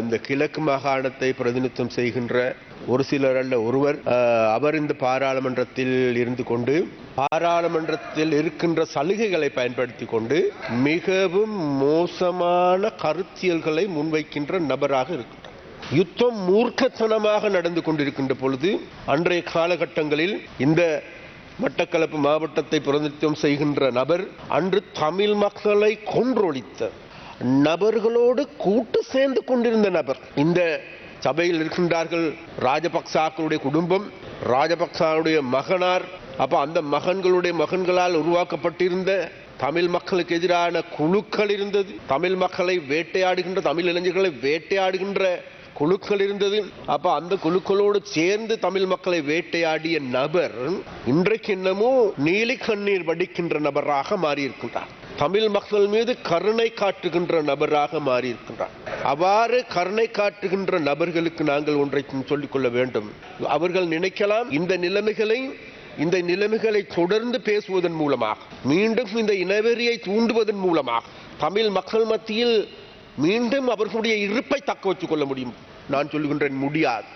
இந்த கிழக்கு மாகாணத்தை பிரதிநிதித்துவம் செய்கின்ற ஒரு சிலர் அல்ல ஒருவர், அவர் இந்த பாராளுமன்றத்தில் இருந்து கொண்டு பாராளுமன்றத்தில் இருக்கின்ற சலுகைகளை பயன்படுத்தி கொண்டு மிகவும் மோசமான கருத்தியல்களை முன்வைக்கின்ற நபராக இருக்கின்றார். யுத்தம் மூர்க்கத்தனமாக நடந்து கொண்டிருக்கின்ற பொழுது அன்றைய காலகட்டங்களில் இந்த மட்டக்களப்பு மாவட்டத்தை பிரதிநிதித்துவம் செய்கின்ற நபர் அன்று தமிழ் மக்களை கொன்றொழித்த நபர்களோடு கூட்டு சேர்ந்து கொண்டிருந்த நபர். இந்த சபையில் இருக்கின்றார்கள் ராஜபக்சாக்களுடைய குடும்பம், ராஜபக்சாவுடைய மகனார். அப்ப அந்த மகன்களால் உருவாக்கப்பட்டிருந்த தமிழ் மக்களுக்கு எதிரான குழுக்கள் இருந்தது. தமிழ் மக்களை வேட்டையாடுகின்ற, தமிழ் இளைஞர்களை வேட்டையாடுகின்ற குழுக்கள் இருந்தது. அப்ப அந்த குழுக்களோடு சேர்ந்து தமிழ் மக்களை வேட்டையாடிய நபர் இன்றைக்கு என்னமோ நீலி கண்ணீர் வடிக்கின்ற நபராக மாறியிருக்கின்றார். தமிழ் மக்கள் மீது கருணை காட்டுகின்ற நபராக மாறியிருக்கின்றார். அவ்வாறு கருணை காட்டுகின்ற நபர்களுக்கு நாங்கள் ஒன்றைக்கும் சொல்லிக்கொள்ள வேண்டும். அவர்கள் நினைக்கலாம் இந்த நிலைமைகளை தொடர்ந்து பேசுவதன் மூலமாக, மீண்டும் இந்த இனவெறியை தூண்டுவதன் மூலமாக தமிழ் மக்கள் மத்தியில் மீண்டும் அவர்களுடைய இருப்பை தக்க வச்சுக் கொள்ள முடியும். நான் சொல்லுகின்றேன், முடியாது.